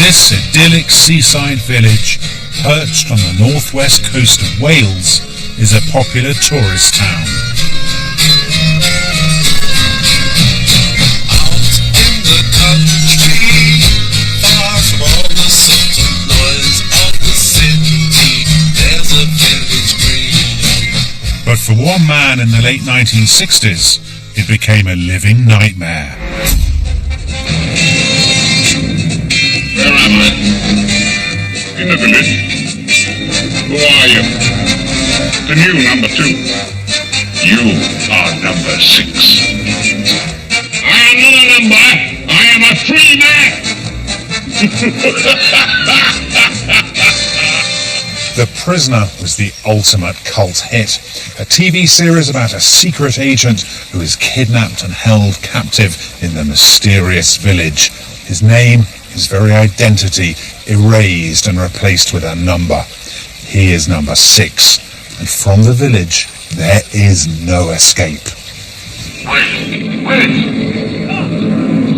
This idyllic seaside village, perched on the northwest coast of Wales, is a popular tourist town. But for one man in the late 1960s, it became a living nightmare. Where am I? In the village. Who are you? The new number 2. You are number 6. I am not a number. I am a free man. The Prisoner was the ultimate cult hit, a TV series about a secret agent who is kidnapped and held captive in the mysterious village. His name, his very identity, erased and replaced with a number. He is number 6, and from the village there is no escape. Wait!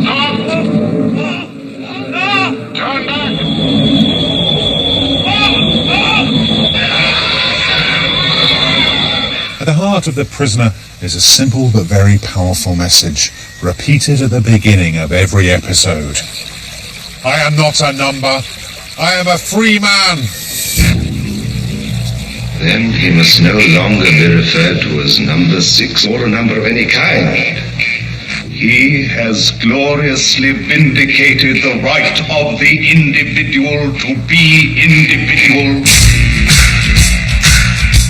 Stop! Turn back! At the heart of The Prisoner is a simple but very powerful message, repeated at the beginning of every episode. I am not a number. I am a free man. Then he must no longer be referred to as number 6 or a number of any kind. He has gloriously vindicated the right of the individual to be individual.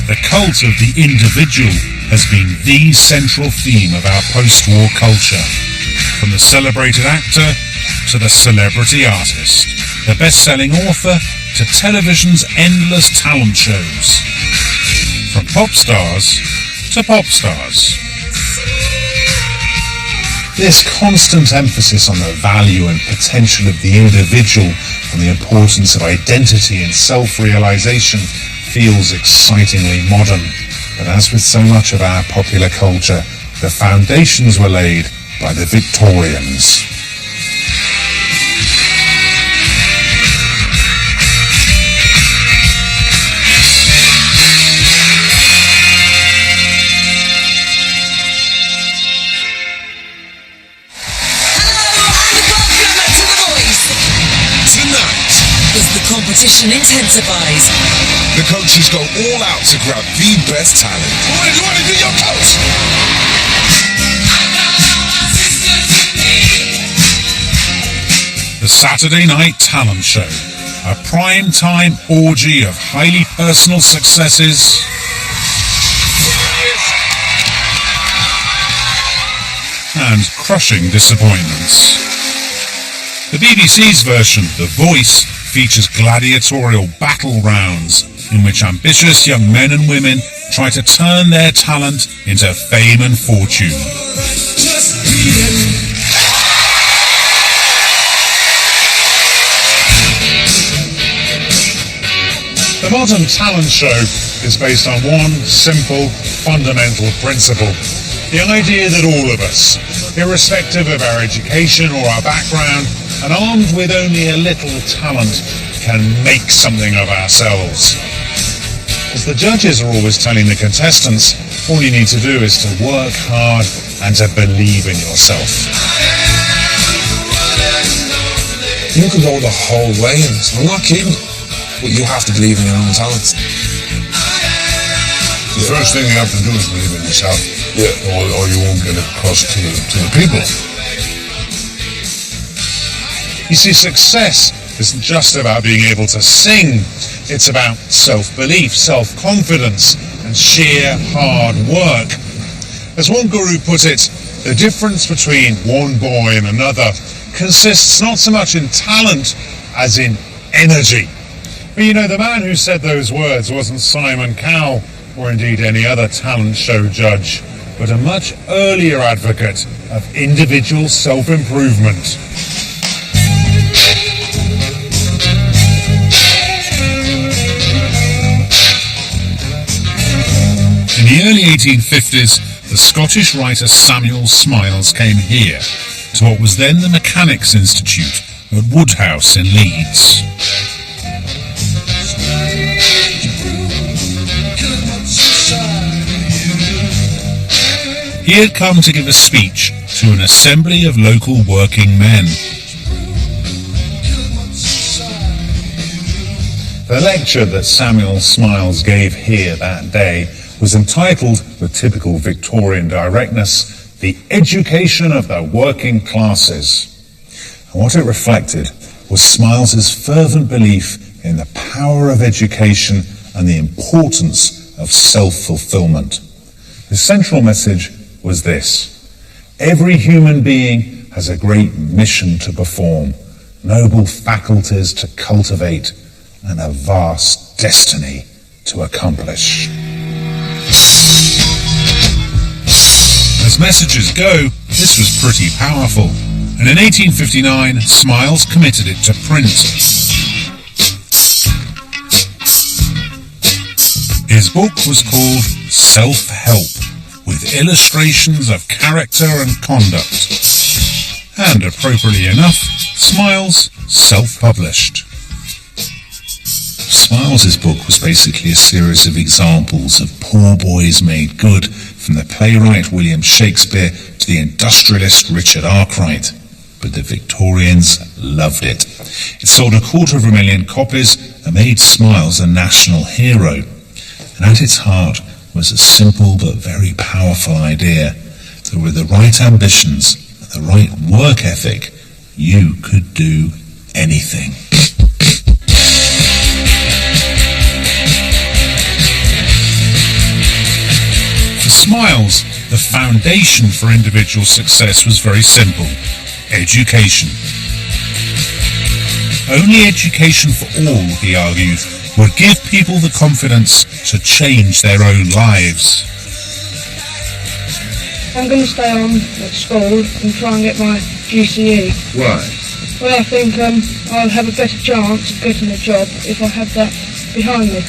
The cult of the individual has been the central theme of our post-war culture. From the celebrated actor to the celebrity artist, the best-selling author to television's endless talent shows. From pop stars to pop stars. This constant emphasis on the value and potential of the individual and the importance of identity and self-realization feels excitingly modern. But as with so much of our popular culture, the foundations were laid by the Victorians. Competition intensifies. The coaches go all out to grab the best talent. You want to do your coach? The Saturday Night Talent Show, a prime-time orgy of highly personal successes and crushing disappointments. The BBC's version, The Voice, features gladiatorial battle rounds in which ambitious young men and women try to turn their talent into fame and fortune. The modern talent show is based on one simple, fundamental principle. The idea that all of us, irrespective of our education or our background, and armed with only a little talent, can make something of ourselves. As the judges are always telling the contestants, all you need to do is to work hard and to believe in yourself. You can go the whole way, and I'm not kidding, but you have to believe in your own talents. The first thing you have to do is believe in yourself, or you won't get it across to the people. You see, success isn't just about being able to sing. It's about self-belief, self-confidence, and sheer hard work. As one guru put it, the difference between one boy and another consists not so much in talent as in energy. But you know, the man who said those words wasn't Simon Cowell, or indeed any other talent show judge, but a much earlier advocate of individual self-improvement. In the early 1850s, the Scottish writer Samuel Smiles came here, to what was then the Mechanics' Institute, at Woodhouse in Leeds. He had come to give a speech to an assembly of local working men. The lecture that Samuel Smiles gave here that day was entitled, with typical Victorian directness, The Education of the Working Classes. And what it reflected was Smiles's fervent belief in the power of education and the importance of self-fulfillment. His central message was this: every human being has a great mission to perform, noble faculties to cultivate, and a vast destiny to accomplish. As messages go, this was pretty powerful, and in 1859, Smiles committed it to print. His book was called Self-Help, with illustrations of character and conduct. And appropriately enough, Smiles self-published. Smiles's book was basically a series of examples of poor boys made good, from the playwright William Shakespeare to the industrialist Richard Arkwright. But the Victorians loved it. It sold 250,000 copies and made Smiles a national hero. And at its heart was a simple but very powerful idea that with the right ambitions and the right work ethic, you could do anything. For Smiles, the foundation for individual success was very simple: education. Only education for all, he argued, would give people the confidence to change their own lives. I'm going to stay on at school and try and get my GCE. Why? Well, I think I'll have a better chance of getting a job if I have that behind me.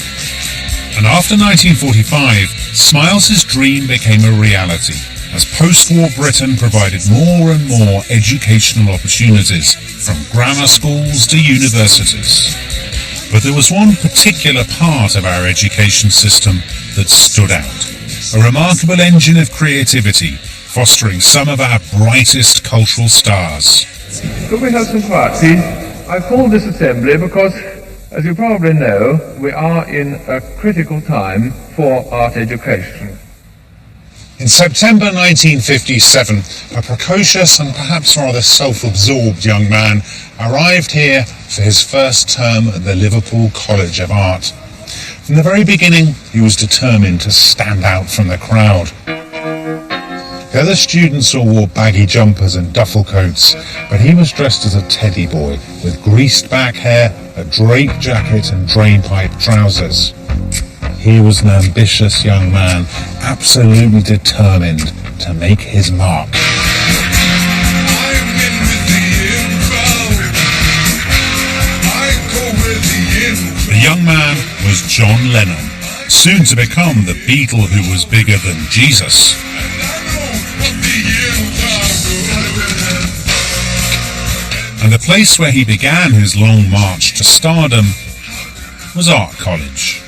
And after 1945, Smiles's dream became a reality, as post-war Britain provided more and more educational opportunities, from grammar schools to universities. But there was one particular part of our education system that stood out, a remarkable engine of creativity, fostering some of our brightest cultural stars. Could we have some quiet, please? I've called this assembly because, as you probably know, we are in a critical time for art education. In September 1957, a precocious and perhaps rather self-absorbed young man arrived here for his first term at the Liverpool College of Art. From the very beginning, he was determined to stand out from the crowd. The other students all wore baggy jumpers and duffel coats, but he was dressed as a teddy boy, with greased back hair, a drape jacket and drainpipe trousers. He was an ambitious young man, absolutely determined to make his mark. The young man was John Lennon, soon to become the Beatle who was bigger than Jesus. And the place where he began his long march to stardom was Art College.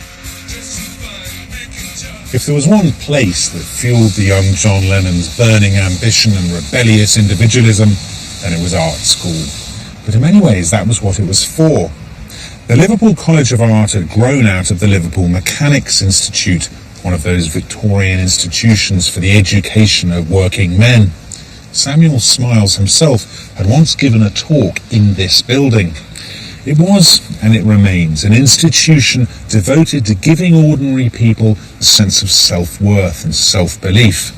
If there was one place that fueled the young John Lennon's burning ambition and rebellious individualism, then it was art school. But in many ways, that was what it was for. The Liverpool College of Art had grown out of the Liverpool Mechanics Institute, one of those Victorian institutions for the education of working men. Samuel Smiles himself had once given a talk in this building. It was, and it remains, an institution devoted to giving ordinary people a sense of self-worth and self-belief.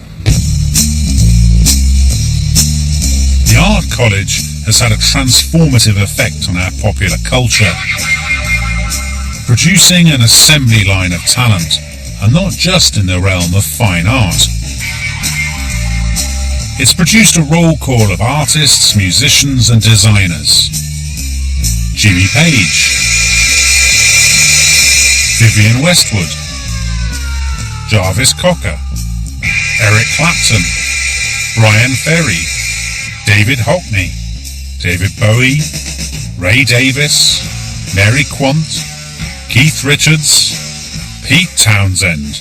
The Art College has had a transformative effect on our popular culture, producing an assembly line of talent, and not just in the realm of fine art. It's produced a roll call of artists, musicians and designers. Jimmy Page, Vivienne Westwood, Jarvis Cocker, Eric Clapton, Brian Ferry, David Hockney, David Bowie, Ray Davis, Mary Quant, Keith Richards, Pete Townsend,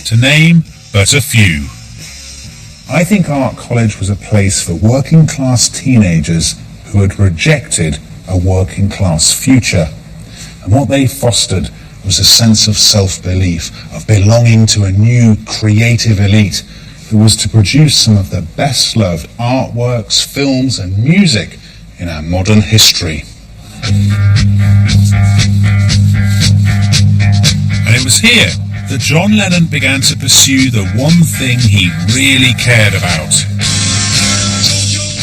to name but a few. I think Art College was a place for working class teenagers who had rejected a working class future. And what they fostered was a sense of self-belief, of belonging to a new creative elite who was to produce some of the best-loved artworks, films and music in our modern history. And it was here that John Lennon began to pursue the one thing he really cared about: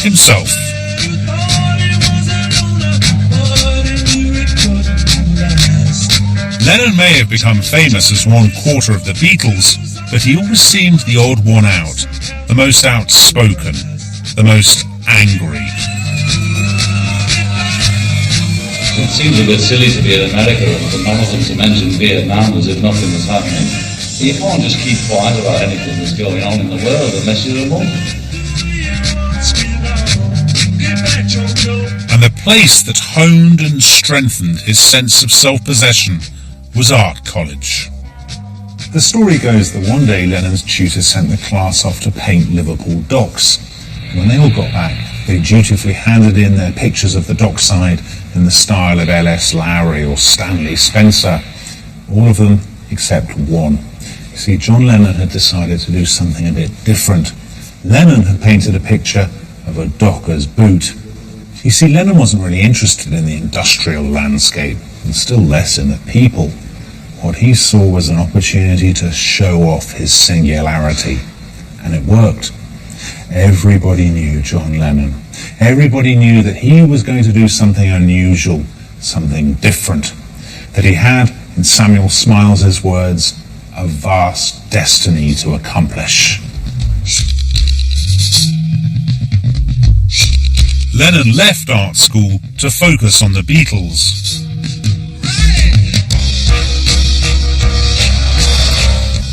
himself. Lennon may have become famous as one quarter of the Beatles, but he always seemed the odd one out, the most outspoken, the most angry. It seems a bit silly to be in America and for none of them to mention Vietnam as if nothing was happening. You can't just keep quiet about anything that's going on in the world unless you're a monk. And the place that honed and strengthened his sense of self-possession was Art College. The story goes that one day Lennon's tutor sent the class off to paint Liverpool docks. When they all got back, they dutifully handed in their pictures of the dockside in the style of L.S. Lowry or Stanley Spencer. All of them except one. You see, John Lennon had decided to do something a bit different. Lennon had painted a picture of a docker's boot. You see, Lennon wasn't really interested in the industrial landscape, and still less in the people. What he saw was an opportunity to show off his singularity. And it worked. Everybody knew John Lennon. Everybody knew that he was going to do something unusual, something different. That he had, in Samuel Smiles' words, a vast destiny to accomplish. Lennon left art school to focus on the Beatles.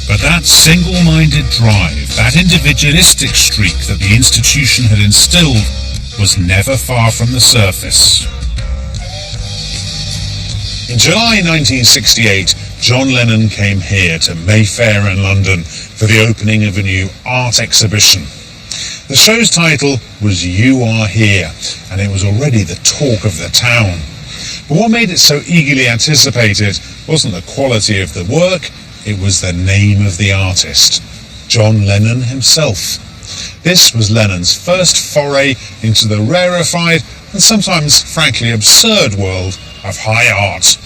But that single-minded drive, that individualistic streak that the institution had instilled, was never far from the surface. In July 1968, John Lennon came here to Mayfair in London for the opening of a new art exhibition. The show's title was You Are Here, and it was already the talk of the town. But what made it so eagerly anticipated wasn't the quality of the work, it was the name of the artist, John Lennon himself. This was Lennon's first foray into the rarefied and sometimes frankly absurd world of high art.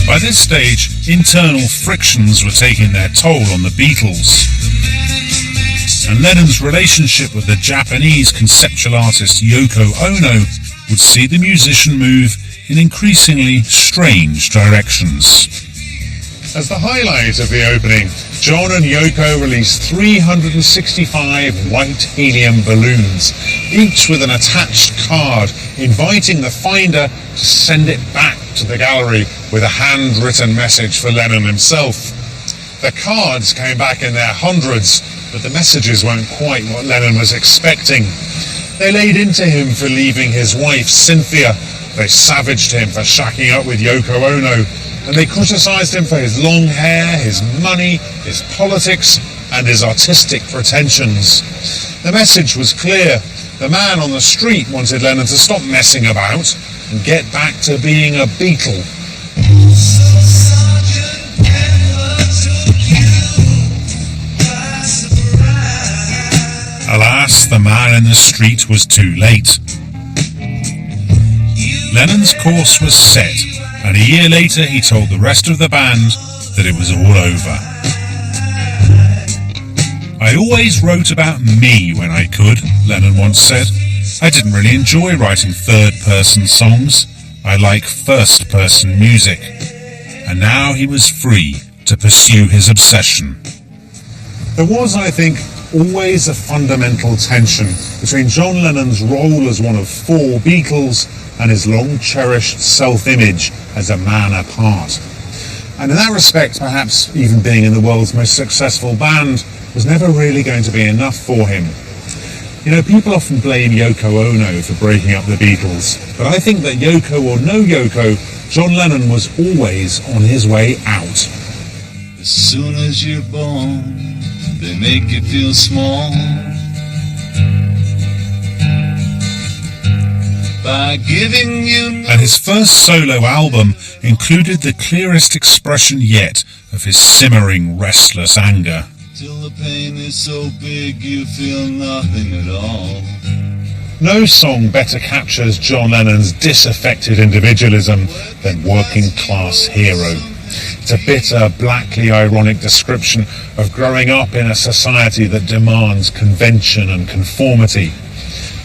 By this stage, internal frictions were taking their toll on the Beatles. And Lennon's relationship with the Japanese conceptual artist Yoko Ono would see the musician move in increasingly strange directions. As the highlight of the opening, John and Yoko released 365 white helium balloons, each with an attached card inviting the finder to send it back to the gallery with a handwritten message for Lennon himself. The cards came back in their hundreds, but the messages weren't quite what Lennon was expecting. They laid into him for leaving his wife, Cynthia. They savaged him for shacking up with Yoko Ono. And they criticised him for his long hair, his money, his politics, and his artistic pretensions. The message was clear. The man on the street wanted Lennon to stop messing about and get back to being a Beatle. Alas, the man in the street was too late. Lennon's course was set, and a year later he told the rest of the band that it was all over. I always wrote about me when I could, Lennon once said. I didn't really enjoy writing third-person songs. I like first-person music. And now he was free to pursue his obsession. There was, I think, always a fundamental tension between John Lennon's role as one of four Beatles and his long-cherished self-image as a man apart. And in that respect, perhaps even being in the world's most successful band was never really going to be enough for him. You know, people often blame Yoko Ono for breaking up the Beatles, but I think that Yoko or no Yoko, John Lennon was always on his way out. As soon as you're born, they make you feel small. By giving you... And his first solo album included the clearest expression yet of his simmering, restless anger. Till the pain is so big you feel nothing at all. No song better captures John Lennon's disaffected individualism than Working Class Hero. It's a bitter, blackly ironic description of growing up in a society that demands convention and conformity.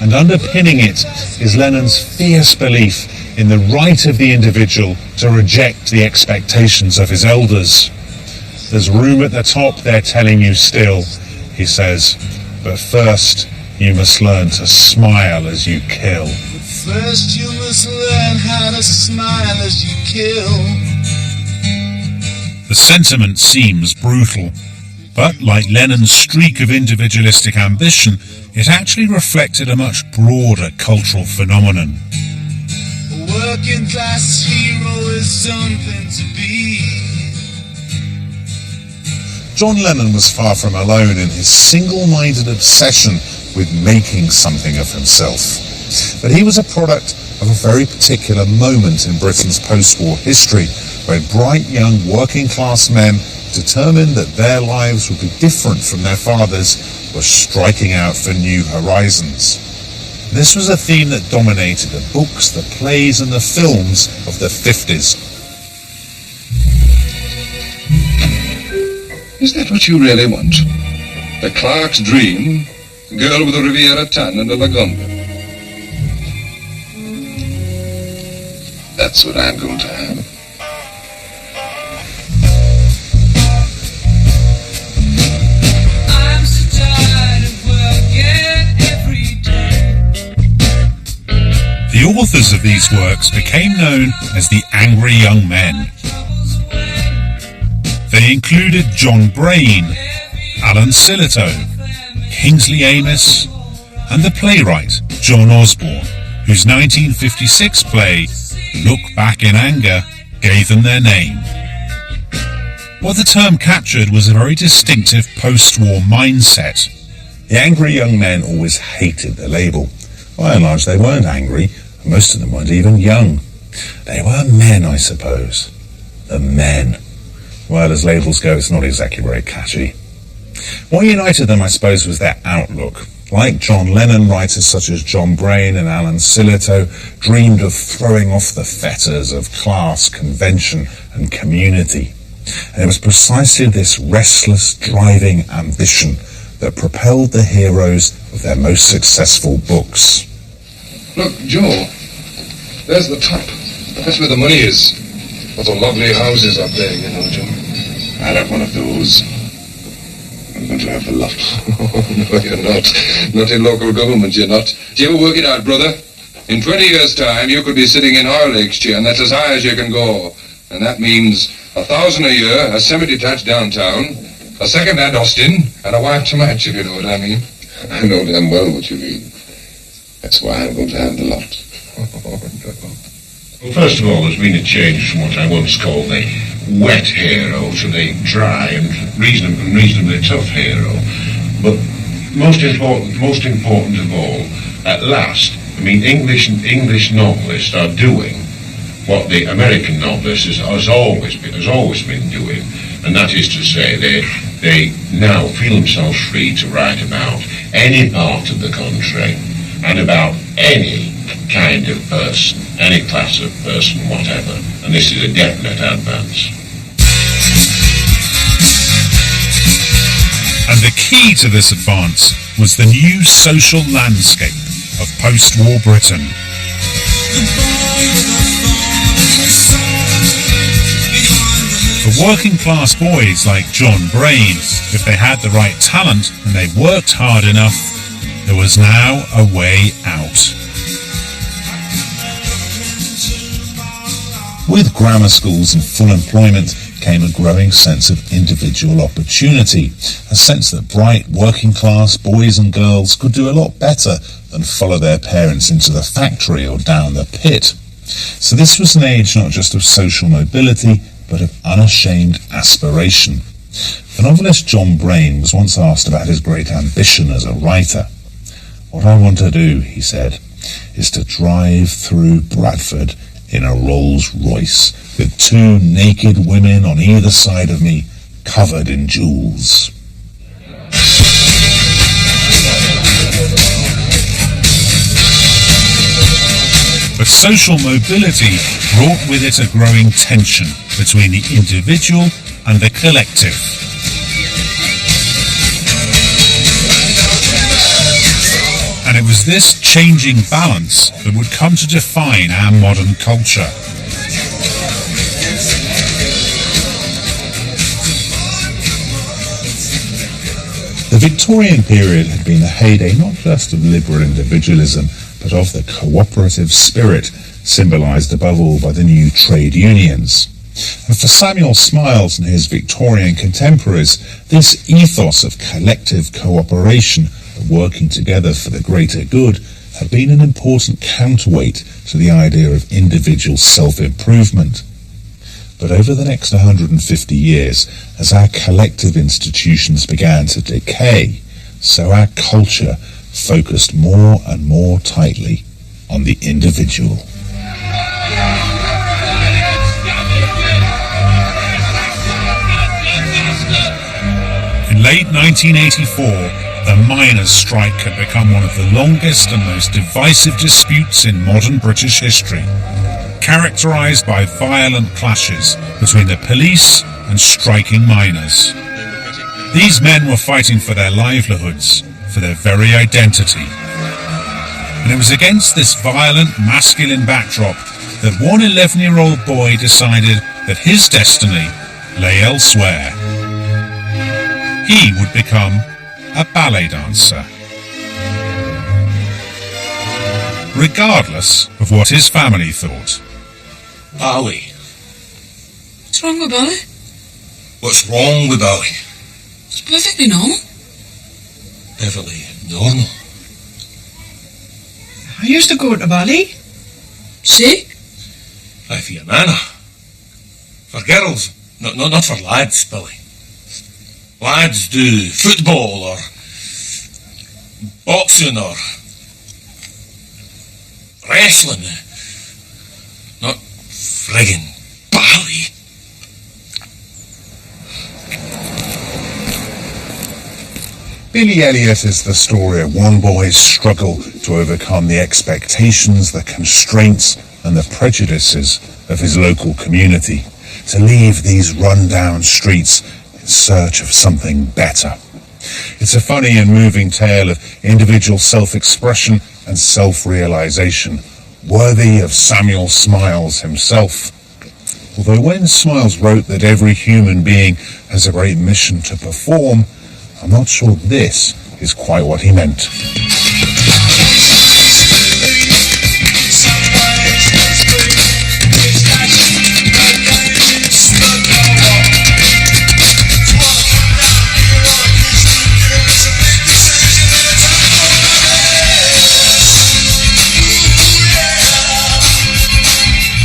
And underpinning it is Lennon's fierce belief in the right of the individual to reject the expectations of his elders. There's room at the top, they're telling you still, he says, but first you must learn to smile as you kill. First you must learn how to smile as you kill. The sentiment seems brutal, but like Lennon's streak of individualistic ambition, it actually reflected a much broader cultural phenomenon. A working class hero is something to be. John Lennon was far from alone in his single-minded obsession with making something of himself. But he was a product of a very particular moment in Britain's post-war history, when bright young working-class men determined that their lives would be different from their fathers were striking out for new horizons. This was a theme that dominated the books, the plays and the films of the 50s. Is that what you really want? A clerk's dream? A girl with a Riviera tan and a Lagomba? That's what I'm going to have. I'm so tired of working every day. The authors of these works became known as the Angry Young Men. They included John Brain, Alan Sillitoe, Kingsley Amis, and the playwright John Osborne, whose 1956 play, Look Back in Anger, gave them their name. What the term captured was a very distinctive post-war mindset. The Angry Young Men always hated the label. By and large, they weren't angry, and most of them weren't even young. They were men, I suppose. The men. Well, as labels go, it's not exactly very catchy. What united them, I suppose, was their outlook. Like John Lennon, writers such as John Brain and Alan Sillitoe dreamed of throwing off the fetters of class, convention and community. And it was precisely this restless, driving ambition that propelled the heroes of their most successful books. Look, Joe, there's the top. That's where the money is. What a lovely houses up there, you know, Joe. I'll have one of those. I'm going to have the lot. No, you're not. Not in local government, you're not. Do you ever work it out, brother? In 20 years' time, you could be sitting in Harlake's chair, and that's as high as you can go. And that means 1,000 a year, a semi-detached downtown, a second-hand Austin, and a wife to match, if you know what I mean. I know damn well what you mean. That's why I'm going to have the lot. Well, first of all, there's been a change from what I once called the wet hero to the dry and reasonably tough hero. But most important of all, at last, I mean, English novelists are doing what the American novelist has always been doing, and that is to say, they now feel themselves free to write about any part of the country and about any kind of person, any class of person, whatever. And this is a definite advance. And the key to this advance was the new social landscape of post-war Britain. For working class boys like John Brain, if they had the right talent and they worked hard enough, there was now a way out. With grammar schools and full employment came a growing sense of individual opportunity, a sense that bright working-class boys and girls could do a lot better than follow their parents into the factory or down the pit. So this was an age not just of social mobility, but of unashamed aspiration. The novelist John Brain was once asked about his great ambition as a writer. "What I want to do," he said, "is to drive through Bradford in a Rolls Royce with 2 naked women on either side of me, covered in jewels." But social mobility brought with it a growing tension between the individual and the collective. And it was this changing balance that would come to define our modern culture. The Victorian period had been the heyday not just of liberal individualism, but of the cooperative spirit, symbolised above all by the new trade unions. And for Samuel Smiles and his Victorian contemporaries, this ethos of collective cooperation, of working together for the greater good, had been an important counterweight to the idea of individual self-improvement. But over the next 150 years, as our collective institutions began to decay, so our culture focused more and more tightly on the individual. In late 1984, the miners' strike had become one of the longest and most divisive disputes in modern British history, characterised by violent clashes between the police and striking miners. These men were fighting for their livelihoods, for their very identity. And it was against this violent, masculine backdrop that one 11-year-old boy decided that his destiny lay elsewhere. He would become a ballet dancer, regardless of what his family thought. Ballet? What's wrong with ballet? What's wrong with ballet? It's perfectly normal. Perfectly normal? I used to go to ballet. See? Aye, for your nana. For girls, not for lads, Billy. Lads do football or boxing or wrestling, not friggin' ballet. Billy Elliot is the story of one boy's struggle to overcome the expectations, the constraints and the prejudices of his local community, to leave these run-down streets in search of something better. It's a funny and moving tale of individual self-expression and self-realization, worthy of Samuel Smiles himself. Although when Smiles wrote that every human being has a great mission to perform, I'm not sure this is quite what he meant.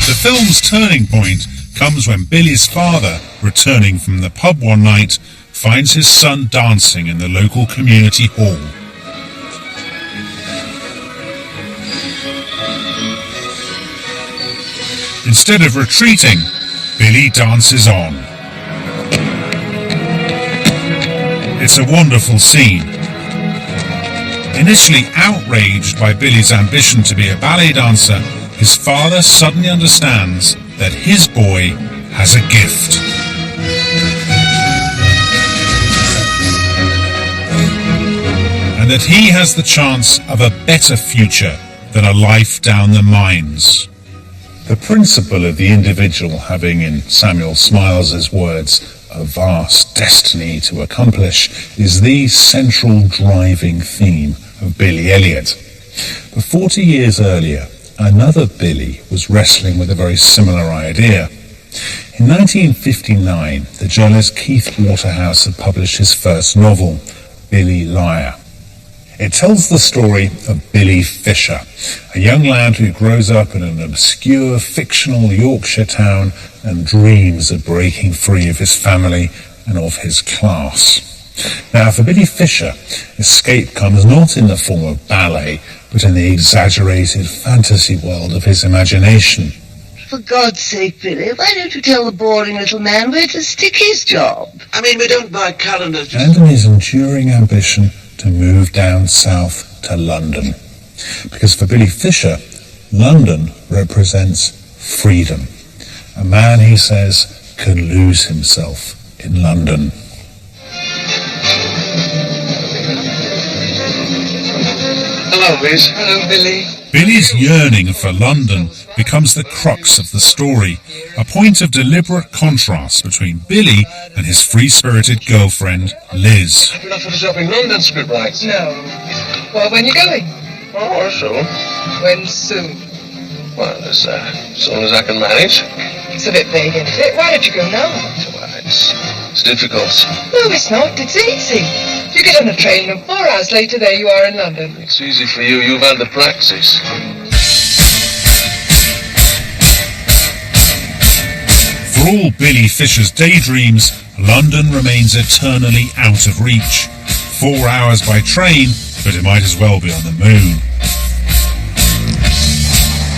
The film's turning point comes when Billy's father, returning from the pub one night, finds his son dancing in the local community hall. Instead of retreating, Billy dances on. It's a wonderful scene. Initially outraged by Billy's ambition to be a ballet dancer, his father suddenly understands that his boy has a gift. And that he has the chance of a better future than a life down the mines. The principle of the individual having, in Samuel Smiles's words, a vast destiny to accomplish is the central driving theme of Billy Elliot. But 40 years earlier, another Billy was wrestling with a very similar idea. In 1959, the journalist Keith Waterhouse had published his first novel, Billy Liar. It tells the story of Billy Fisher, a young lad who grows up in an obscure fictional Yorkshire town and dreams of breaking free of his family and of his class. Now, for Billy Fisher, escape comes not in the form of ballet, but in the exaggerated fantasy world of his imagination. For God's sake, Billy, why don't you tell the boring little man where to stick his job? I mean, we don't buy calendars. And in his enduring ambition to move down south to London. Because for Billy Fisher, London represents freedom. A man, he says, can lose himself in London. Hello, Liz. Hello, Billy. Billy's yearning for London becomes the crux of the story, a point of deliberate contrast between Billy and his free-spirited girlfriend, Liz. Have you not for the job in London, scriptwrites? No. Well, when you going? Oh, soon. When soon? Well, as soon as I can manage. It's a bit vague, isn't it? Why don't you go now? Well, it's difficult. No, it's not. It's easy. You get on a train and 4 hours later there you are in London. It's easy for you. You've had the practice. For all Billy Fisher's daydreams, London remains eternally out of reach. 4 hours by train, but it might as well be on the moon.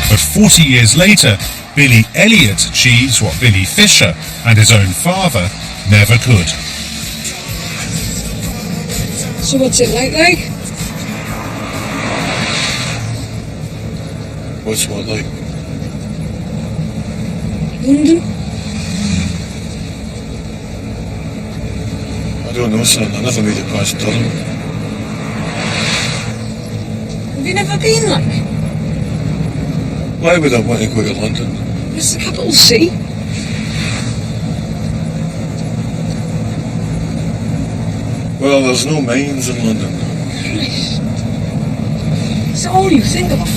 But 40 years later, Billy Elliot achieves what Billy Fisher and his own father never could. So what's it like? What's what like? London? I don't know, son. I never made it past Durham. Have you never been, like? Why would I want to go to London? It's the capital city. Well, there's no mines in London. Christ. It's all you think about.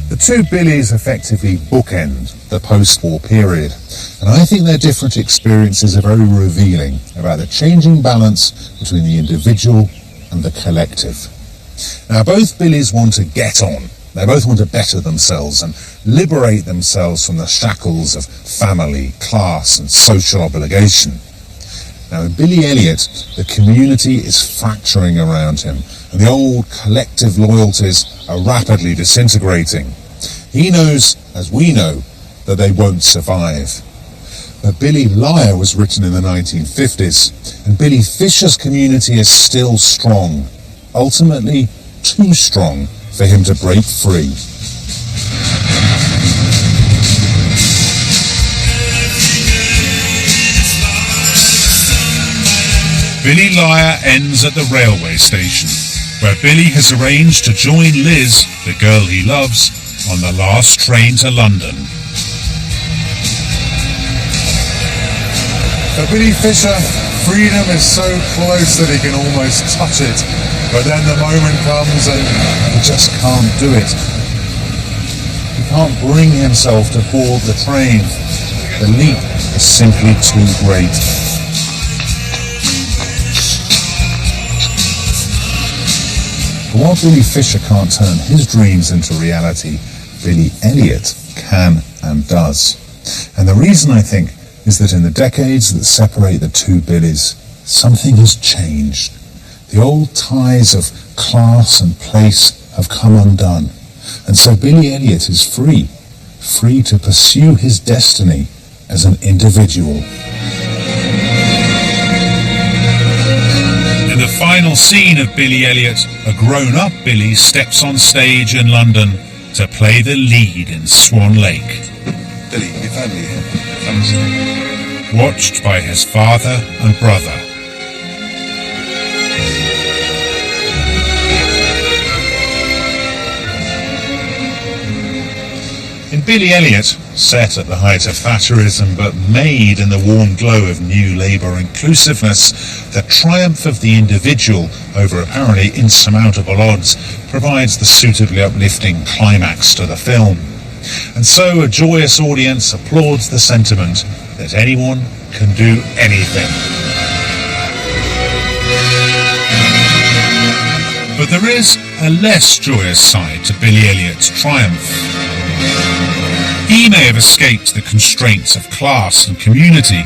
The two Billies effectively bookend the post-war period, and I think their different experiences are very revealing about the changing balance between the individual and the collective. Now, both Billies want to get on. They both want to better themselves and liberate themselves from the shackles of family, class and social obligation. Now, in Billy Elliot, the community is fracturing around him, and the old collective loyalties are rapidly disintegrating. He knows, as we know, that they won't survive. But Billy Liar was written in the 1950s, and Billy Fisher's community is still strong. Ultimately, too strong for him to break free. Billy Liar ends at the railway station, where Billy has arranged to join Liz, the girl he loves, on the last train to London. For Billy Fisher, freedom is so close that he can almost touch it. But then the moment comes and he just can't do it. He can't bring himself to board the train. The leap is simply too great. But while Billy Fisher can't turn his dreams into reality, Billy Elliot can and does. And the reason, I think, is that in the decades that separate the two Billies, something has changed. The old ties of class and place have come undone. And so Billy Elliot is free to pursue his destiny as an individual. In the final scene of Billy Elliot, a grown-up Billy steps on stage in London to play the lead in Swan Lake. Billy, your family here. Thanks. Watched by his father and brother. In Billy Elliot, Set at the height of Thatcherism, but made in the warm glow of new Labour inclusiveness, the triumph of the individual over apparently insurmountable odds provides the suitably uplifting climax to the film. And so a joyous audience applauds the sentiment that anyone can do anything. But there is a less joyous side to Billy Elliot's triumph. He may have escaped the constraints of class and community.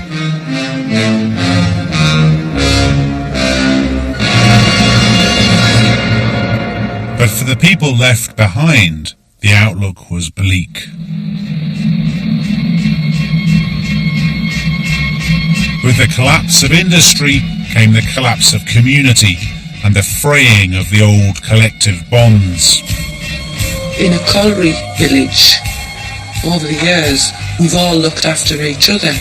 But for the people left behind, the outlook was bleak. With the collapse of industry came the collapse of community and the fraying of the old collective bonds. In a colliery village, over the years, we've all looked after each other,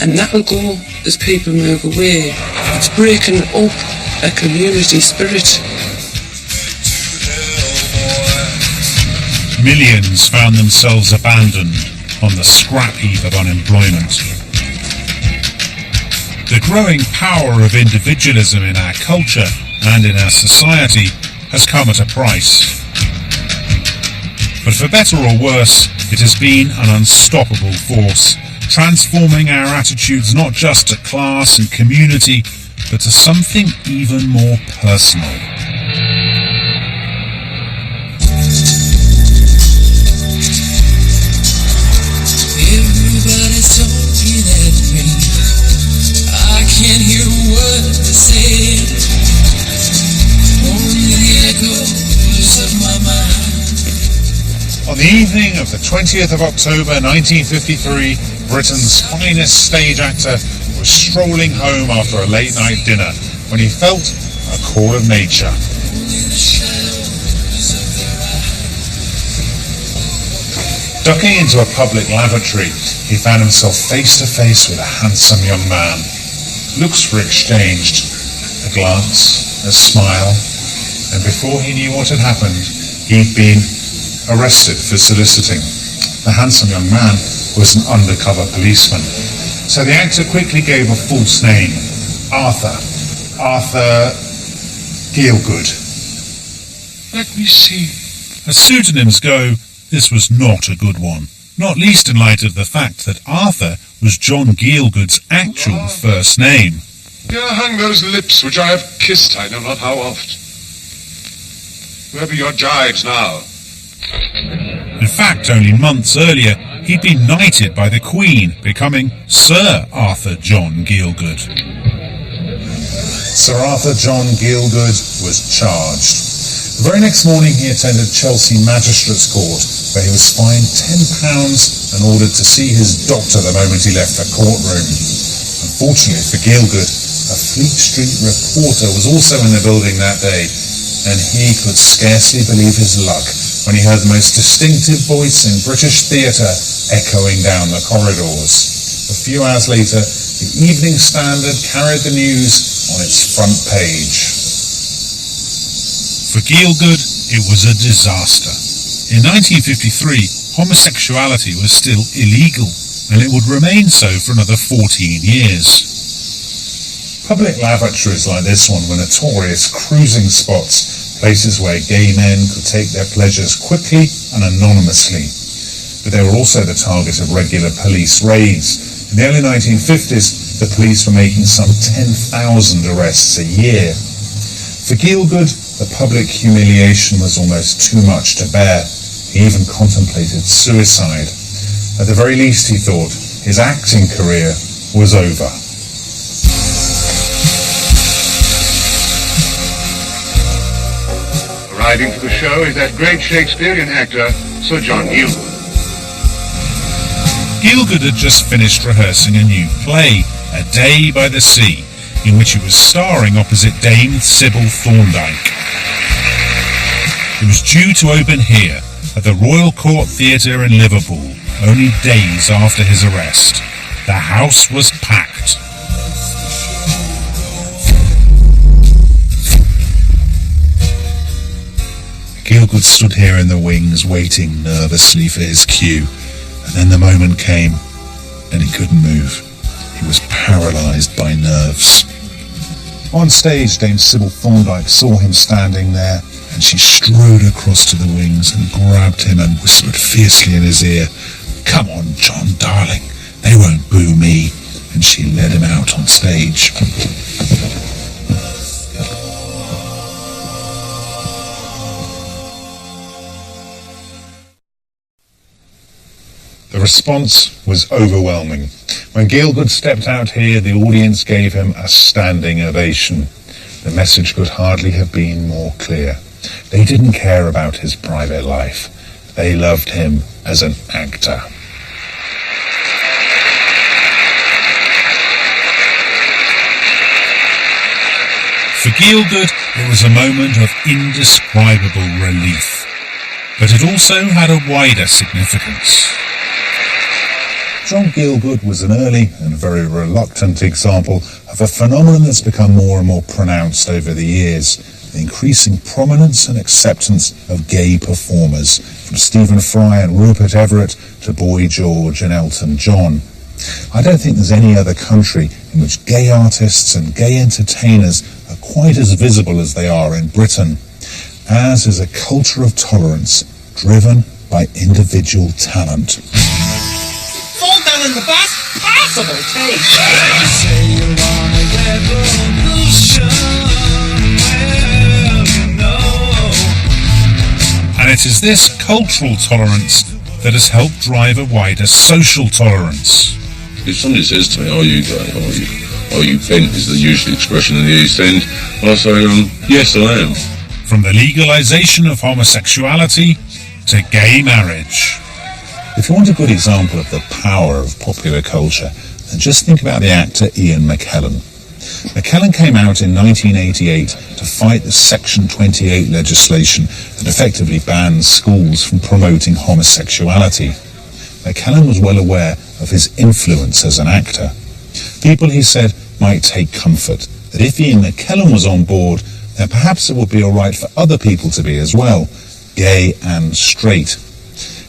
and that'll go as people move away. It's breaking up a community spirit. Millions found themselves abandoned on the scrap heap of unemployment. The growing power of individualism in our culture and in our society has come at a price. But for better or worse, it has been an unstoppable force, transforming our attitudes not just to class and community, but to something even more personal. Everybody's talking at me. I can't hear a word they say. Only the echoes of my mind. On the evening of the 20th of October 1953, Britain's finest stage actor was strolling home after a late night dinner when he felt a call of nature. Ducking into a public lavatory, he found himself face to face with a handsome young man. Looks were exchanged, a glance, a smile, and before he knew what had happened, he'd been arrested for soliciting. The handsome young man was an undercover policeman. So the actor quickly gave a false name, Arthur Gielgud. Let me see. As pseudonyms go, this was not a good one, not least in light of the fact that Arthur was John Gielgud's actual first name. Here hang those lips which I have kissed I know not how oft. Where be your gibes now? In fact, only months earlier, he'd been knighted by the Queen, becoming Sir Arthur John Gielgud. Sir Arthur John Gielgud was charged. The very next morning he attended Chelsea Magistrates Court, where he was fined £10 and ordered to see his doctor the moment he left the courtroom. Unfortunately for Gielgud, a Fleet Street reporter was also in the building that day, and he could scarcely believe his luck when he heard the most distinctive voice in British theatre echoing down the corridors. A few hours later, the Evening Standard carried the news on its front page. For Gielgud, it was a disaster. In 1953, homosexuality was still illegal, and it would remain so for another 14 years. Public lavatories like this one were notorious cruising spots, places where gay men could take their pleasures quickly and anonymously. But they were also the target of regular police raids. In the early 1950s, the police were making some 10,000 arrests a year. For Gielgud, the public humiliation was almost too much to bear. He even contemplated suicide. At the very least, he thought, his acting career was over. Arriving for the show is that great Shakespearean actor, Sir John Gielgud. Gielgud had just finished rehearsing a new play, A Day by the Sea, in which he was starring opposite Dame Sybil Thorndike. It was due to open here, at the Royal Court Theatre in Liverpool, only days after his arrest. The house was packed. Gielgud stood here in the wings, waiting nervously for his cue. And then the moment came, and he couldn't move. He was paralysed by nerves. On stage, Dame Sybil Thorndyke saw him standing there, and she strode across to the wings and grabbed him and whispered fiercely in his ear, "Come on, John, darling, they won't boo me." And she led him out on stage. The response was overwhelming. When Gielgud stepped out here, the audience gave him a standing ovation. The message could hardly have been more clear. They didn't care about his private life. They loved him as an actor. For Gielgud, it was a moment of indescribable relief. But it also had a wider significance. John Gielgud was an early and very reluctant example of a phenomenon that's become more and more pronounced over the years, the increasing prominence and acceptance of gay performers, from Stephen Fry and Rupert Everett to Boy George and Elton John. I don't think there's any other country in which gay artists and gay entertainers are quite as visible as they are in Britain. Ours is a culture of tolerance driven by individual talent. Fall down in the best possible taste. And it is this cultural tolerance that has helped drive a wider social tolerance. If somebody says to me, "Are you gay? Are you bent?" is the usual expression in the East End, I say, yes, I am. From the legalisation of homosexuality to gay marriage. If you want a good example of the power of popular culture, then just think about the actor Ian McKellen. McKellen came out in 1988 to fight the Section 28 legislation that effectively bans schools from promoting homosexuality. McKellen was well aware of his influence as an actor. People, he said, might take comfort that if Ian McKellen was on board, then perhaps it would be all right for other people to be as well, gay and straight.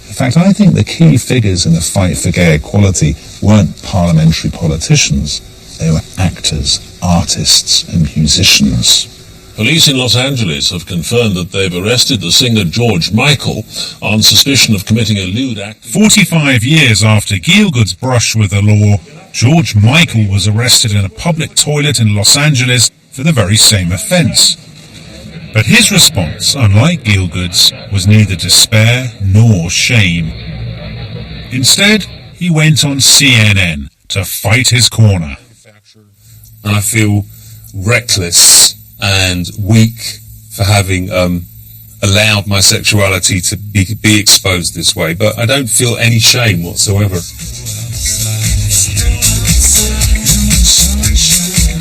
In fact, I think the key figures in the fight for gay equality weren't parliamentary politicians. They were actors, artists and musicians. Police in Los Angeles have confirmed that they've arrested the singer George Michael on suspicion of committing a lewd act. 45 years after Gielgud's brush with the law, George Michael was arrested in a public toilet in Los Angeles for the very same offence. But his response, unlike Gielgud's, was neither despair nor shame. Instead, he went on CNN to fight his corner. And I feel reckless and weak for having allowed my sexuality to be exposed this way, but I don't feel any shame whatsoever.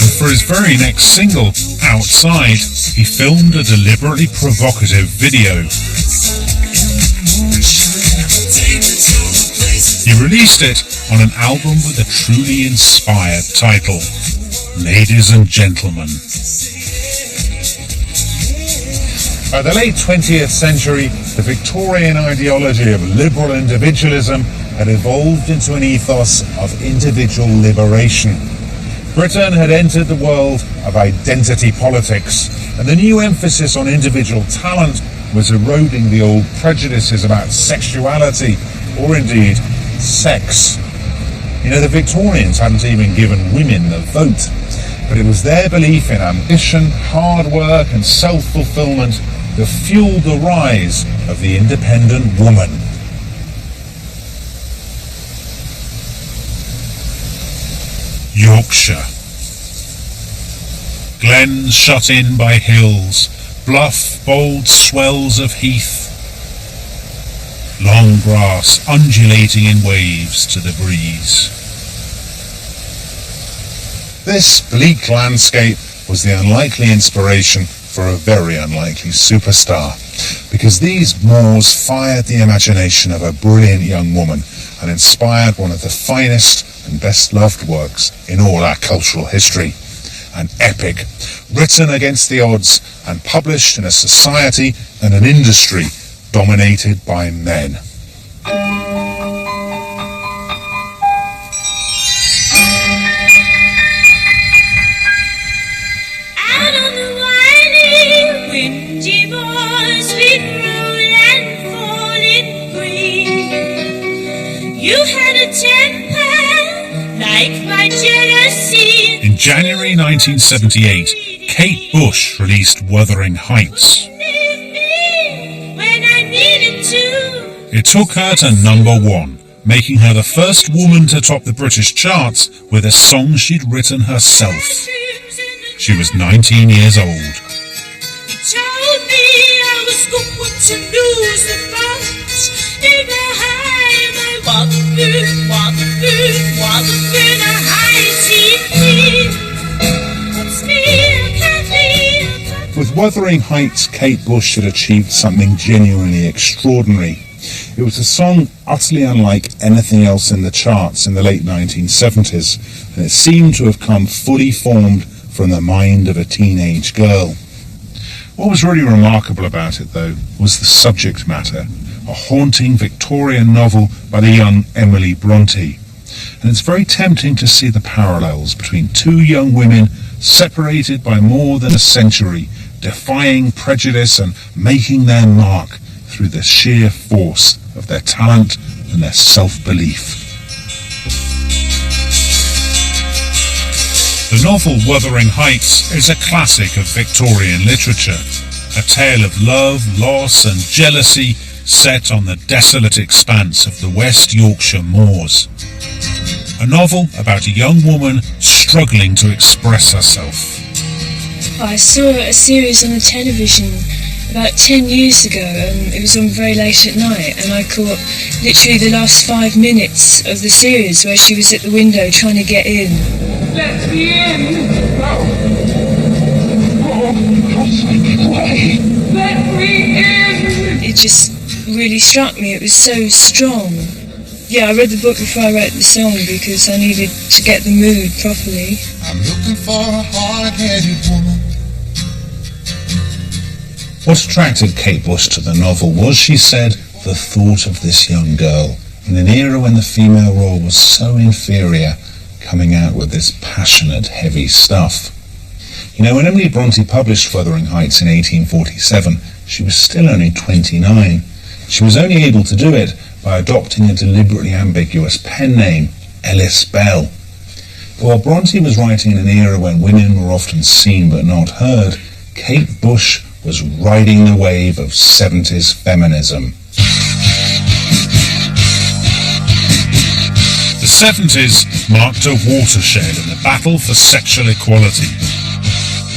And for his very next single, Outside, he filmed a deliberately provocative video. He released it on an album with a truly inspired title, Ladies and Gentlemen. By the late 20th century, the Victorian ideology of liberal individualism had evolved into an ethos of individual liberation. Britain had entered the world of identity politics, and the new emphasis on individual talent was eroding the old prejudices about sexuality, or indeed, sex. You know, the Victorians hadn't even given women the vote, but it was their belief in ambition, hard work and self-fulfillment that fueled the rise of the independent woman. Yorkshire. Glens shut in by hills, bluff, bold swells of heath. Long grass undulating in waves to the breeze. This bleak landscape was the unlikely inspiration for a very unlikely superstar, because these moors fired the imagination of a brilliant young woman and inspired one of the finest and best-loved works in all our cultural history. An epic, written against the odds and published in a society and an industry dominated by men. You had a temper like my jealousy. In January 1978, Kate Bush released Wuthering Heights. When I needed to. It took her to #1, making her the first woman to top the British charts with a song she'd written herself. She was 19 years old. You told me I was going to lose the fight. In the high, my Waterford, a high sea. What's me, can't be. With Wuthering Heights, Kate Bush had achieved something genuinely extraordinary. It was a song utterly unlike anything else in the charts in the late 1970s, and it seemed to have come fully formed from the mind of a teenage girl. What was really remarkable about it, though, was the subject matter, a haunting Victorian novel by the young Emily Bronte. And it's very tempting to see the parallels between two young women separated by more than a century, defying prejudice and making their mark through the sheer force of their talent and their self-belief. The novel Wuthering Heights is a classic of Victorian literature, a tale of love, loss and jealousy set on the desolate expanse of the West Yorkshire moors. A novel about a young woman struggling to express herself. I saw a series on the television about 10 years ago, and it was on very late at night, and I caught literally the last 5 minutes of the series where she was at the window trying to get in. Let me in! Oh, why? Let me in! It just really struck me. It was so strong. Yeah, I read the book before I wrote the song because I needed to get the mood properly. I'm looking for a hard-headed woman. What attracted Kate Bush to the novel was, she said, the thought of this young girl, in an era when the female role was so inferior, coming out with this passionate, heavy stuff. You know, when Emily Bronte published Wuthering Heights in 1847, she was still only 29. She was only able to do it by adopting a deliberately ambiguous pen name, Ellis Bell. But while Bronte was writing in an era when women were often seen but not heard, Kate Bush was riding the wave of 70s feminism. The 70s marked a watershed in the battle for sexual equality.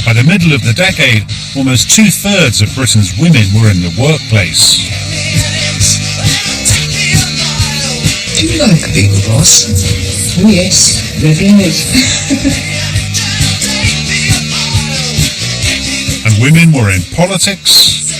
By the middle of the decade, almost 2/3 of Britain's women were in the workplace. Do you like being a boss? Oh yes, very nice. And women were in politics,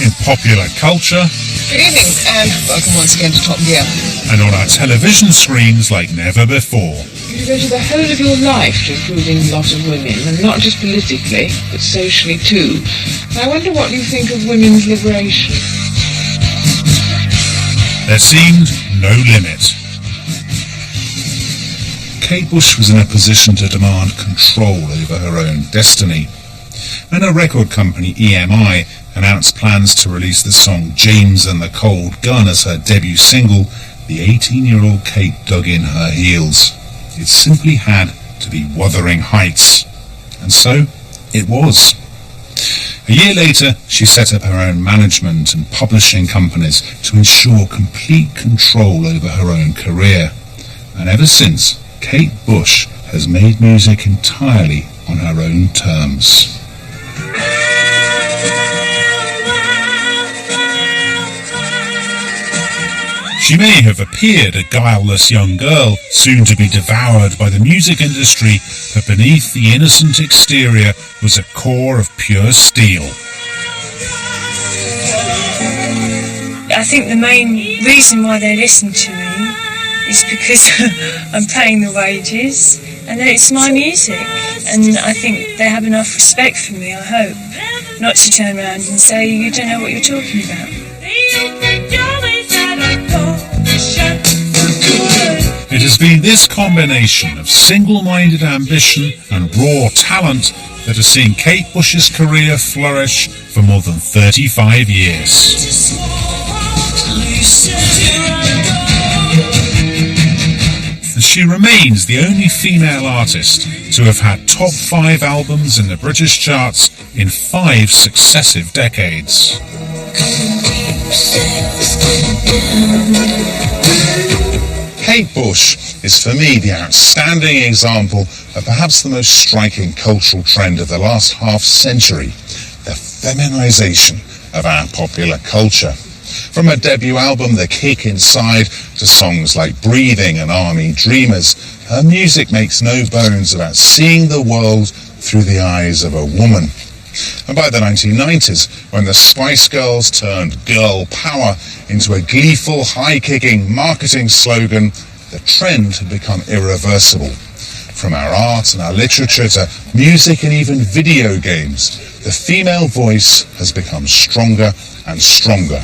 in popular culture, Good evening, and welcome once again to Top Gear. and on our television screens like never before. You devoted the whole of your life to improving the lot of women, and not just politically, but socially too. I wonder what you think of women's liberation. There seemed no limit. Kate Bush was in a position to demand control over her own destiny. And her record company, EMI, announced plans to release the song James and the Cold Gun as her debut single. The 18-year-old Kate dug in her heels. It simply had to be Wuthering Heights. And so, it was. A year later, she set up her own management and publishing companies to ensure complete control over her own career. And ever since, Kate Bush has made music entirely on her own terms. She may have appeared a guileless young girl, soon to be devoured by the music industry, but beneath the innocent exterior was a core of pure steel. I think the main reason why they listen to me is because I'm paying the wages and that it's my music, and I think they have enough respect for me, I hope, not to turn around and say, you don't know what you're talking about. It has been this combination of single-minded ambition and raw talent that has seen Kate Bush's career flourish for more than 35 years. and she remains the only female artist to have had top 5 albums in the British charts in 5 successive decades. Kate Bush is for me the outstanding example of perhaps the most striking cultural trend of the last half-century, the feminisation of our popular culture. From her debut album, The Kick Inside, to songs like Breathing and Army Dreamers, her music makes no bones about seeing the world through the eyes of a woman. And by the 1990s, when the Spice Girls turned girl power into a gleeful, high-kicking marketing slogan, the trend had become irreversible. From our art and our literature to music and even video games, the female voice has become stronger and stronger.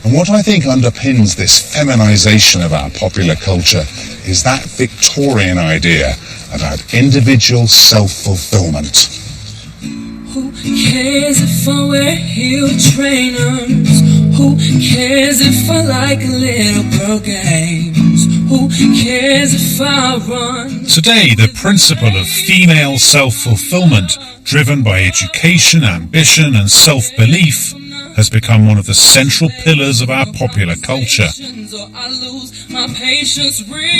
And what I think underpins this feminisation of our popular culture is that Victorian idea about individual self-fulfilment. Who cares if I wear heel trainers? Who cares if I like little girl games? Who cares if I run? Today, the principle of female self-fulfilment, driven by education, ambition and self-belief, has become one of the central pillars of our popular culture.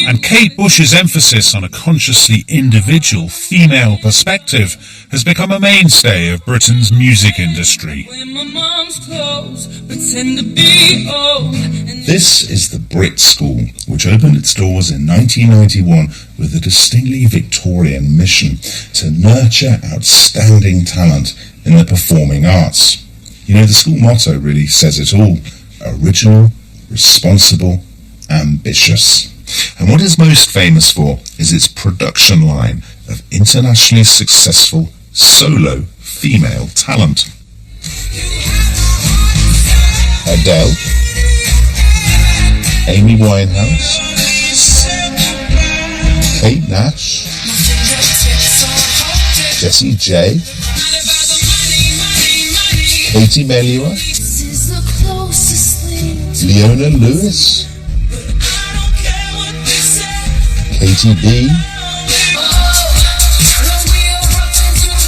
And Kate Bush's emphasis on a consciously individual female perspective has become a mainstay of Britain's music industry. This is the Brit School, which opened its doors in 1991 with a distinctly Victorian mission to nurture outstanding talent in the performing arts. You know, the school motto really says it all: original, responsible, ambitious. And what it's most famous for is its production line of internationally successful solo female talent. Adele, Amy Winehouse, Kate Nash, Jessie J, Katie Melua, Leona Lewis, Katie B,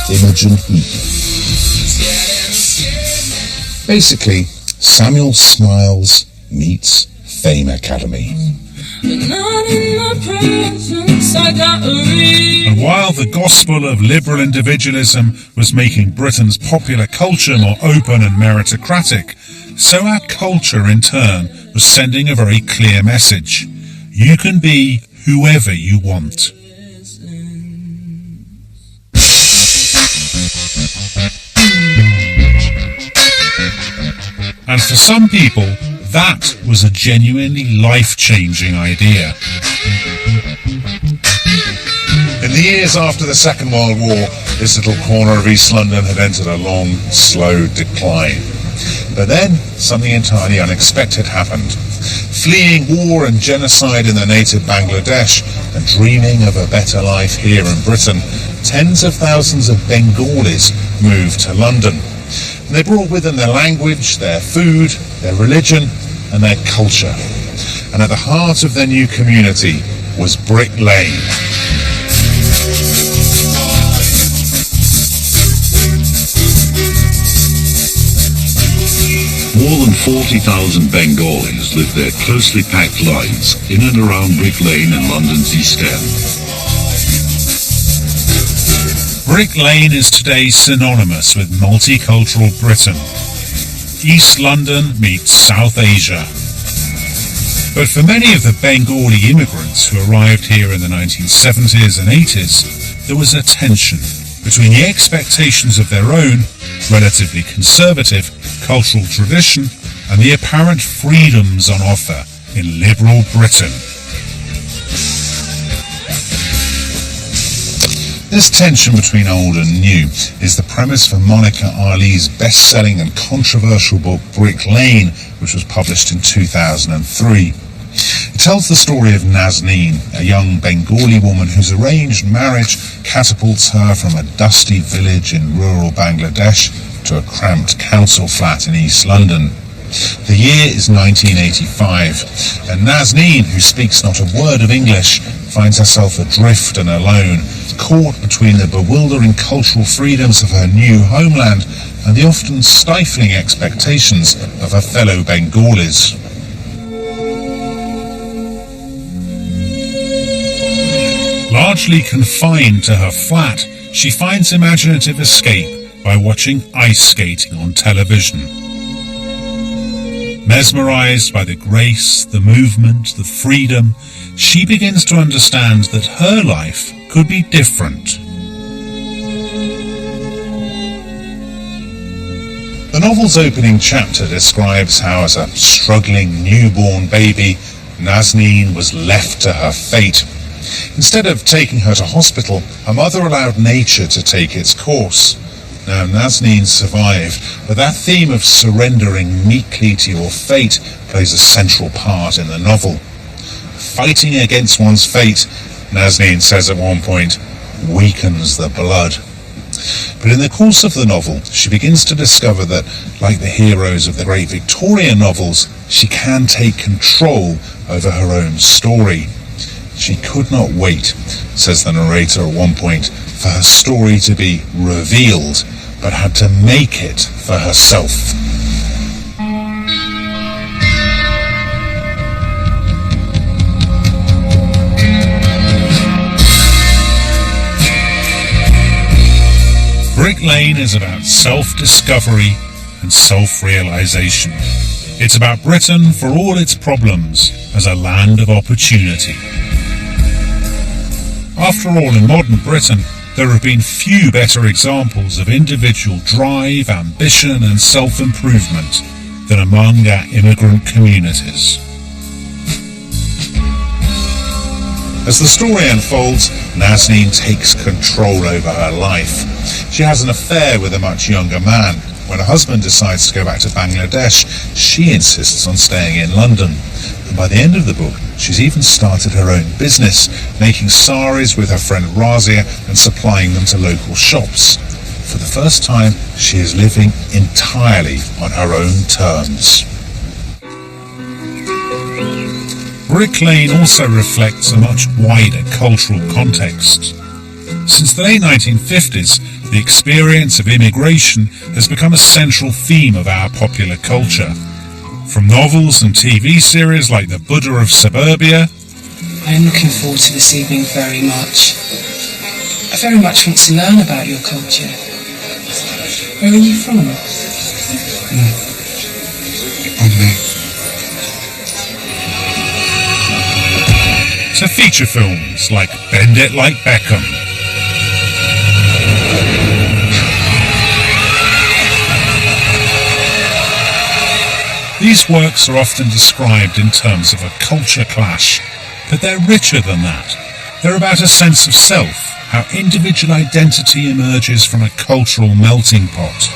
Imogen Heap. Basically, Samuel Smiles meets Fame Academy. And while the gospel of liberal individualism was making Britain's popular culture more open and meritocratic, so our culture in turn was sending a very clear message: you can be whoever you want. And for some people, that was a genuinely life-changing idea. In the years after the Second World War, this little corner of East London had entered a long, slow decline. But then, something entirely unexpected happened. Fleeing war and genocide in the native Bangladesh and dreaming of a better life here in Britain, tens of thousands of Bengalis moved to London. And they brought with them their language, their food, their religion, and their culture. And at the heart of their new community was Brick Lane. More than 40,000 Bengalis live their closely packed lives in and around Brick Lane in London's East End. Brick Lane is today synonymous with multicultural Britain. East London meets South Asia. But for many of the Bengali immigrants who arrived here in the 1970s and 80s, there was a tension between the expectations of their own, relatively conservative, cultural tradition and the apparent freedoms on offer in liberal Britain. This tension between old and new is the premise for Monica Ali's best-selling and controversial book Brick Lane, which was published in 2003. It tells the story of Nazneen, a young Bengali woman whose arranged marriage catapults her from a dusty village in rural Bangladesh to a cramped council flat in East London. The year is 1985, and Nazneen, who speaks not a word of English, finds herself adrift and alone, caught between the bewildering cultural freedoms of her new homeland and the often stifling expectations of her fellow Bengalis. Largely confined to her flat, she finds imaginative escape by watching ice skating on television. Mesmerized by the grace, the movement, the freedom, she begins to understand that her life could be different. The novel's opening chapter describes how, as a struggling newborn baby, Nazneen was left to her fate. Instead of taking her to hospital, her mother allowed nature to take its course. Now, Nazneen survived, but that theme of surrendering meekly to your fate plays a central part in the novel. Fighting against one's fate, Nazneen says at one point, weakens the blood. But in the course of the novel, she begins to discover that, like the heroes of the great Victorian novels, she can take control over her own story. She could not wait, says the narrator at one point, for her story to be revealed, but had to make it for herself. Brick Lane is about self-discovery and self-realization. It's about Britain, for all its problems, as a land of opportunity. After all, in modern Britain, there have been few better examples of individual drive, ambition and self-improvement than among our immigrant communities. As the story unfolds, Nazneen takes control over her life. She has an affair with a much younger man. When her husband decides to go back to Bangladesh, she insists on staying in London. And by the end of the book, she's even started her own business, making saris with her friend Razia and supplying them to local shops. For the first time, she is living entirely on her own terms. Brick Lane also reflects a much wider cultural context. Since the late 1950s, the experience of immigration has become a central theme of our popular culture. From novels and TV series like The Buddha of Suburbia. I am looking forward to this evening very much. I very much want to learn about your culture. Where are you from? To feature films like Bend It Like Beckham. These works are often described in terms of a culture clash, but they're richer than that. They're about a sense of self, how individual identity emerges from a cultural melting pot.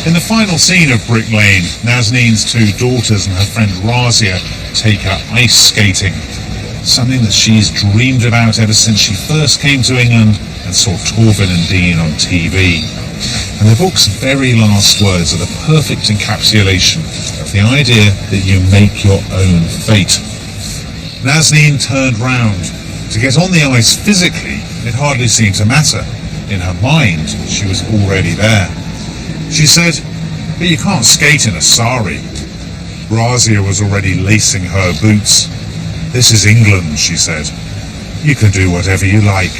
In the final scene of Brick Lane, Nazneen's two daughters and her friend Razia take her ice skating, something that she's dreamed about ever since she first came to England and saw Torvin and Dean on TV. And the book's very last words are the perfect encapsulation of the idea that you make your own fate. Nazneen turned round. To get on the ice physically, it hardly seemed to matter. In her mind, she was already there. She said, "But you can't skate in a sari." Razia was already lacing her boots. "This is England," she said. "You can do whatever you like."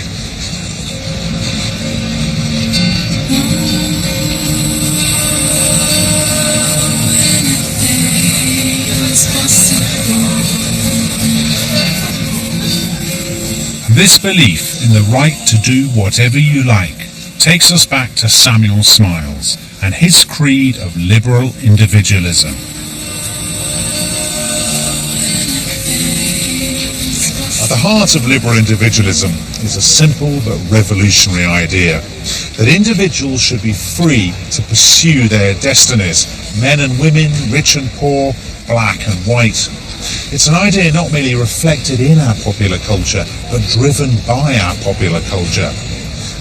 This belief in the right to do whatever you like takes us back to Samuel Smiles and his creed of liberal individualism. At the heart of liberal individualism is a simple but revolutionary idea that individuals should be free to pursue their destinies, men and women, rich and poor, black and white. It's an idea not merely reflected in our popular culture, but driven by our popular culture.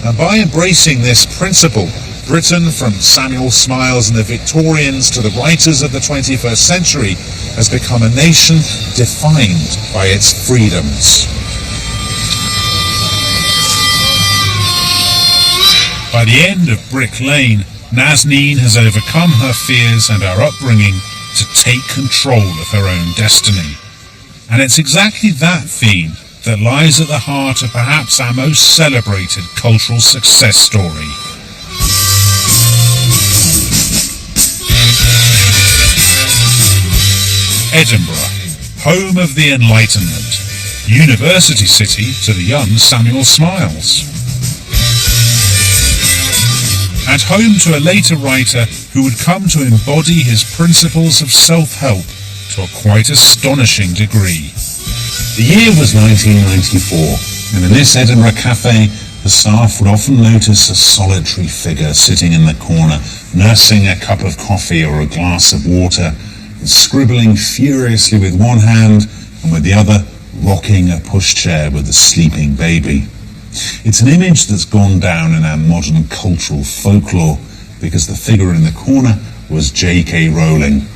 And by embracing this principle, Britain, from Samuel Smiles and the Victorians to the writers of the 21st century, has become a nation defined by its freedoms. By the end of Brick Lane, Nazneen has overcome her fears and her upbringing to take control of her own destiny. And it's exactly that theme that lies at the heart of perhaps our most celebrated cultural success story. Edinburgh, home of the Enlightenment, university city to the young Samuel Smiles. And home to a later writer who would come to embody his principles of self-help to a quite astonishing degree. The year was 1994, and in this Edinburgh cafe, the staff would often notice a solitary figure sitting in the corner, nursing a cup of coffee or a glass of water, and scribbling furiously with one hand, and with the other rocking a pushchair with a sleeping baby. It's an image that's gone down in our modern cultural folklore, because the figure in the corner was J.K. Rowling,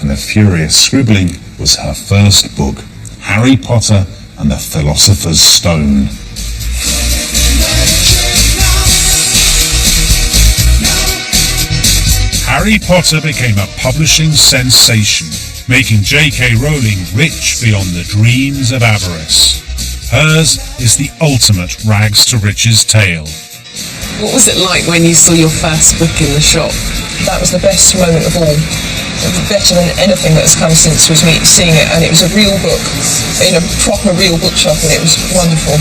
and the furious scribbling was her first book, Harry Potter and the Philosopher's Stone. Harry Potter became a publishing sensation, making J.K. Rowling rich beyond the dreams of avarice. Hers is the ultimate rags to riches tale. What was it like when you saw your first book in the shop? That was the best moment of all. Better than anything that's come since was me seeing it, and it was a real book in a proper real bookshop, and it was wonderful.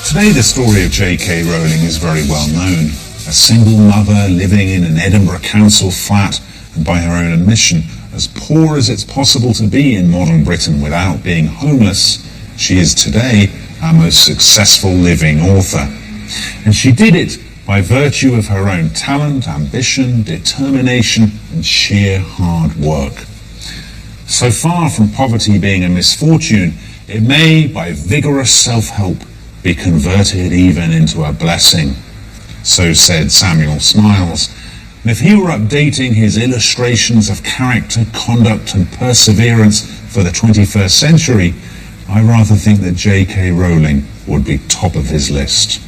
Today the story of J.K. Rowling is very well known. A single mother living in an Edinburgh council flat, and by her own admission, as poor as it's possible to be in modern Britain without being homeless, she is today our most successful living author. And she did it by virtue of her own talent, ambition, determination, and sheer hard work. So far from poverty being a misfortune, it may, by vigorous self-help, be converted even into a blessing. So said Samuel Smiles. And if he were updating his illustrations of character, conduct, and perseverance for the 21st century, I rather think that J.K. Rowling would be top of his list.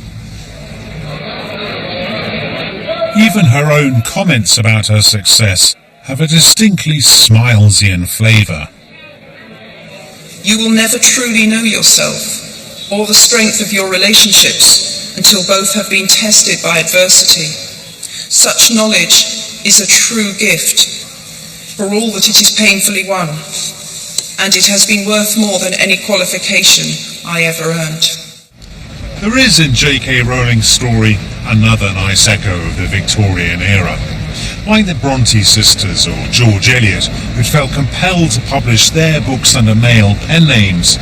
Even her own comments about her success have a distinctly Smilesian flavour. You will never truly know yourself or the strength of your relationships until both have been tested by adversity. Such knowledge is a true gift for all that it is painfully won, and it has been worth more than any qualification I ever earned. There is in J.K. Rowling's story another nice echo of the Victorian era. Like the Bronte sisters or George Eliot, who felt compelled to publish their books under male pen names,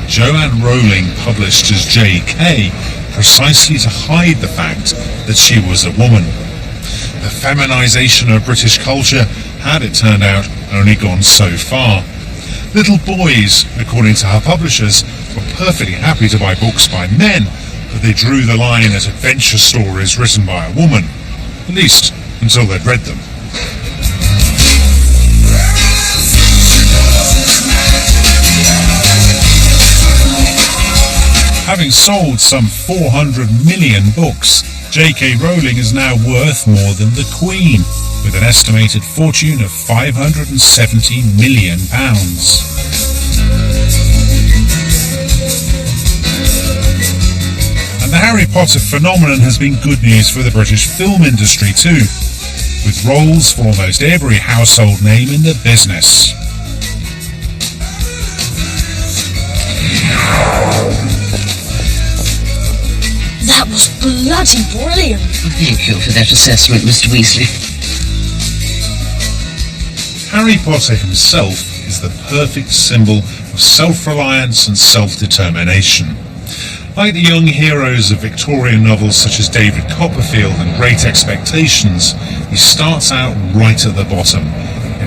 Joanne Rowling published as J.K. precisely to hide the fact that she was a woman. The feminisation of British culture had, it turned out, only gone so far. Little boys, according to her publishers, were perfectly happy to buy books by men, but they drew the line at adventure stories written by a woman, at least until they'd read them. Having sold some 400 million books, J.K. Rowling is now worth more than the Queen, with an estimated fortune of £570 million. And the Harry Potter phenomenon has been good news for the British film industry too, with roles for almost every household name in the business. That was bloody brilliant. Thank you for that assessment, Mr. Weasley. Harry Potter himself is the perfect symbol of self-reliance and self-determination. Like the young heroes of Victorian novels such as David Copperfield and Great Expectations, he starts out right at the bottom,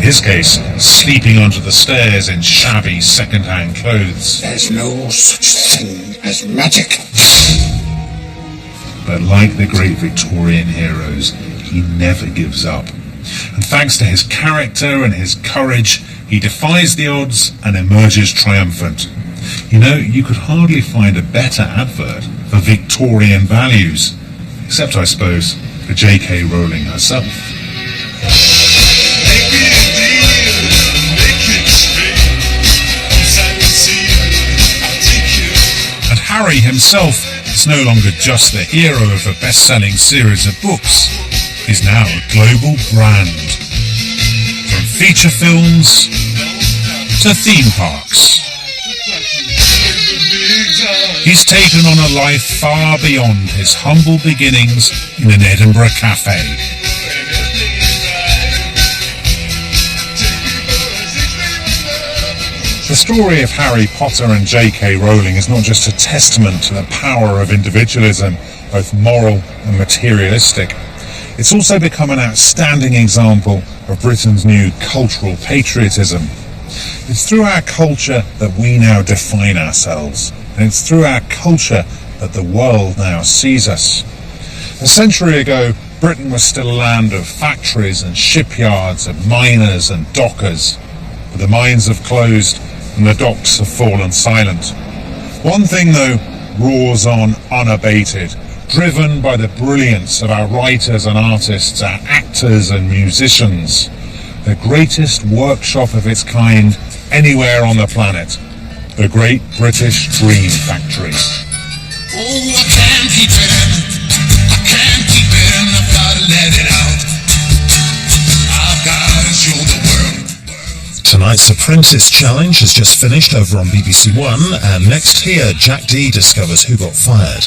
In his case, sleeping under the stairs in shabby second-hand clothes. There's no such thing as magic. But like the great Victorian heroes, he never gives up. And thanks to his character and his courage, he defies the odds and emerges triumphant. You know, you could hardly find a better advert for Victorian values, except, I suppose, for J.K. Rowling herself. And Harry himself is no longer just the hero of a best-selling series of books. He's now a global brand. From feature films to theme parks. He's taken on a life far beyond his humble beginnings in an Edinburgh cafe. The story of Harry Potter and J.K. Rowling is not just a testament to the power of individualism, both moral and materialistic. It's also become an outstanding example of Britain's new cultural patriotism. It's through our culture that we now define ourselves, and it's through our culture that the world now sees us. A century ago, Britain was still a land of factories and shipyards, of miners and dockers. But the mines have closed and the docks have fallen silent. One thing, though, roars on unabated, driven by the brilliance of our writers and artists, our actors and musicians. The greatest workshop of its kind anywhere on the planet. The Great British Dream Factory. Oh, I can't keep it in. I can't keep it in. I've got to let it out. I've got to show the world. Tonight's Apprentice Challenge has just finished over on BBC One, and next here, Jack D discovers who got fired.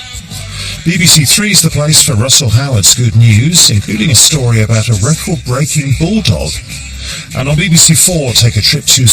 BBC Three's the place for Russell Howard's good news, including a story about a record-breaking bulldog. And on BBC Four, take a trip to